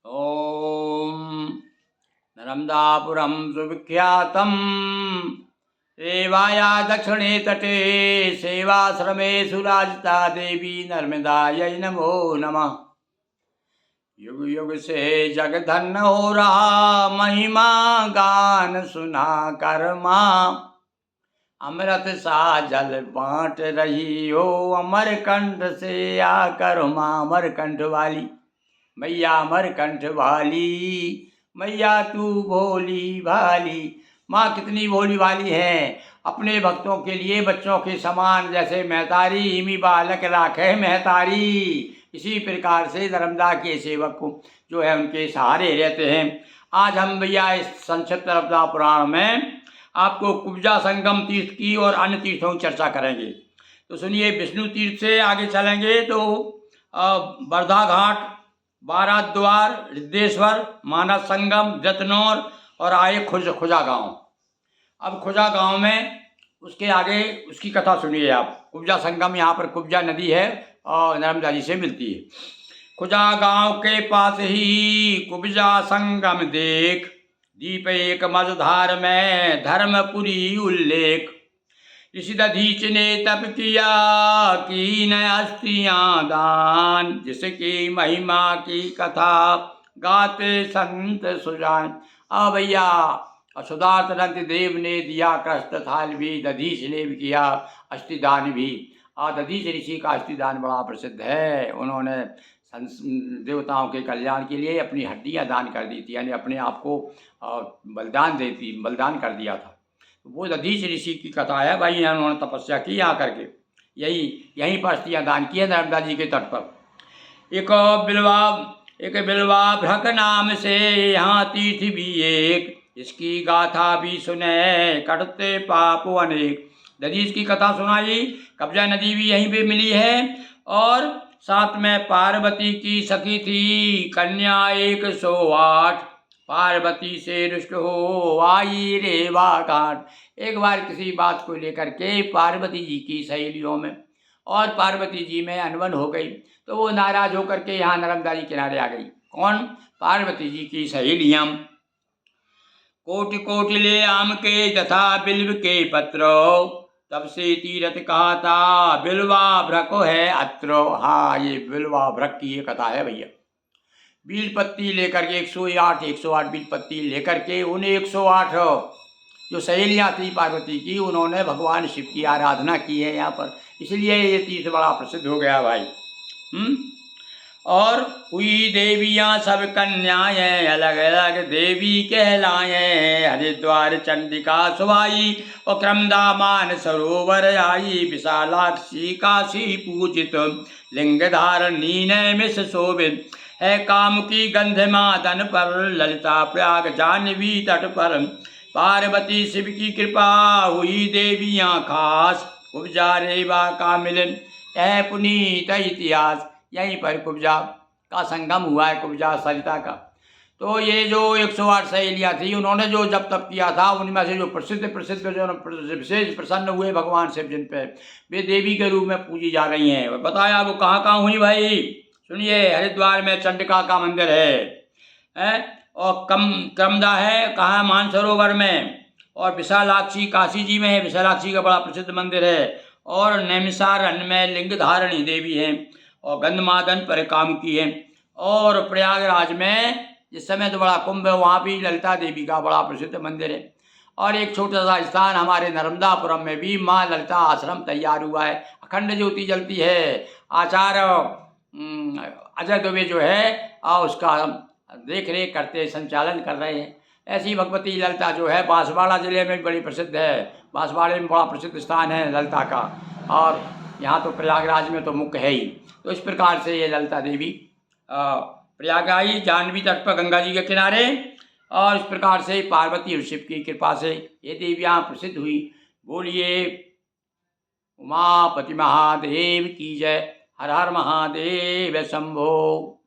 ॐ नर्मदापुरं सुविख्यातं सेवाया दक्षिणे तटे सेवाश्रमे सुराजिता देवी नर्मदायै नमो नमः। युग युग से जगधन हो रहा महिमा गान सुना कर माँ। अमृत सा जल बांट रही हो अमरकंठ से आकर माँ। अमरकंठ वाली मैया, अमरकंठ वाली मैया तू भोली भाली। माँ कितनी भोली भाली है, अपने भक्तों के लिए बच्चों के समान, जैसे महतारी हिमी बालक राखे महतारी, इसी प्रकार से नर्मदा के सेवक को जो है उनके सहारे रहते हैं। आज हम भैया इस संक्षिप्त नर्मदा पुराण में आपको कुब्जा संगम तीर्थ की और अन्य तीर्थों की चर्चा करेंगे। तो सुनिए, विष्णु तीर्थ से आगे चलेंगे तो वर्धा घाट, बाराद्वार, रिद्धेश्वर, मानस संगम, जतनौर और आए खुजा गांव। अब खुजा गांव में उसके आगे उसकी कथा सुनिए आप। कुब्जा संगम, यहाँ पर कुब्जा नदी है और नर्मदा जी से मिलती है। खुजा गांव के पास ही कुब्जा संगम देख, दीप एक मझधार में धर्मपुरी उल्लेख। ऋषि दधीच ने तप किया कीन अस्थियां दान, जिसकी महिमा की कथा गाते संत सुजान। भैया सुधार्थ नंद देव ने दिया कष्ट थाल भी, दधीच ने भी किया अष्टिदान भी। दधीच ऋषि का अष्टिदान बड़ा प्रसिद्ध है। उन्होंने देवताओं के कल्याण के लिए अपनी हड्डियां दान कर दी थी, यानी अपने आप को बलिदान कर दिया था। वो दधीच ऋषि की कथा है भाई। उन्होंने तपस्या की यहाँ करके, यहीं पर अष्टियां दान की है नर्मदा जी के तट पर। एक बिलवा भ्रक नाम से यहाँ तीर्थ भी एक, इसकी गाथा भी सुने कटते पाप अनेक। दधीच की कथा सुनाई। कब्जा नदी भी यहीं पे मिली है और साथ में पार्वती की सखी थी कन्या 108। पार्वती से रुष्ट हो आई रेवा घाट। एक बार किसी बात को लेकर के पार्वती जी की सहेलियों में और पार्वती जी में अनबन हो गई, तो वो नाराज होकर के यहाँ नर्मदा जी किनारे आ गई। कौन? पार्वती जी की सहेलियां। कोटि कोटि ले आम के तथा बिल्व के पत्र, तब से तीरथ कहा था बिल्वा भ्रको है अत्र। हाँ, ये बिल्वा भ्रक की ये कथा है भैया। बील पत्ती लेकर के 108 बील पत्ती लेकर के उन 108 जो सहेलियाँ थी पार्वती की, उन्होंने भगवान शिव की आराधना की है यहाँ पर, इसलिए ये तीर्थ बड़ा प्रसिद्ध हो गया भाई। और हुई देवियाँ सब कन्याएं, अलग अलग देवी कहलाएं। हरिद्वार चंडिका सुभाई और क्रमदा मान सरोवर आई। विशालाक्षी काशी पूजित लिंग धारणी नैमिष शोभित है। काम की गंध मादन पर ललिता प्रयाग जाह्नवी तट पर। पार्वती शिव की कृपा हुई देवियाँ खास, कुब्जा रेवा का मिलन है पुनीत इतिहास। यहीं पर कुब्जा का संगम हुआ है, कुब्जा सरिता का। तो ये जो 108 सहेलियाँ थी, उन्होंने जो जब तप किया था, उनमें से जो प्रसिद्ध जो विशेष प्रसन्न हुए भगवान शिव जिन पे, वे देवी के रूप में पूजी जा रही हैं। बताया वो कहाँ कहाँ हुई भाई। सुनिए, हरिद्वार में चंडिका का मंदिर है और क्रमदा है कहाँ? मानसरोवर में। और विशालाक्षी काशी जी में है, विशालाक्षी का बड़ा प्रसिद्ध मंदिर है। और नैमिषारण्य में लिंग धारणी देवी है और गंधमादन पर काम की है। और प्रयागराज में जिस समय तो बड़ा कुंभ है, वहाँ भी ललिता देवी का बड़ा प्रसिद्ध मंदिर है। और एक छोटा सा स्थान हमारे नर्मदापुरम में भी माँ ललिता आश्रम तैयार हुआ है, अखंड ज्योति जलती है। आचार्य अजय दुबे जो है उसका देख रेख करते, संचालन कर रहे हैं। ऐसी भगवती ललिता जो है बांसवाड़ा जिले में बड़ी प्रसिद्ध है। बांसवाड़े में बड़ा प्रसिद्ध स्थान है ललिता का, और यहाँ तो प्रयागराज में तो मुख्य है ही। तो इस प्रकार से ये ललिता देवी प्रयाग आई, जाह्नवी तट पर गंगा जी के किनारे। और इस प्रकार से पार्वती और शिव की कृपा से ये देवियाँ प्रसिद्ध हुई। बोलिए उमापति महादेव की जय। हर हर महादेव शंभो।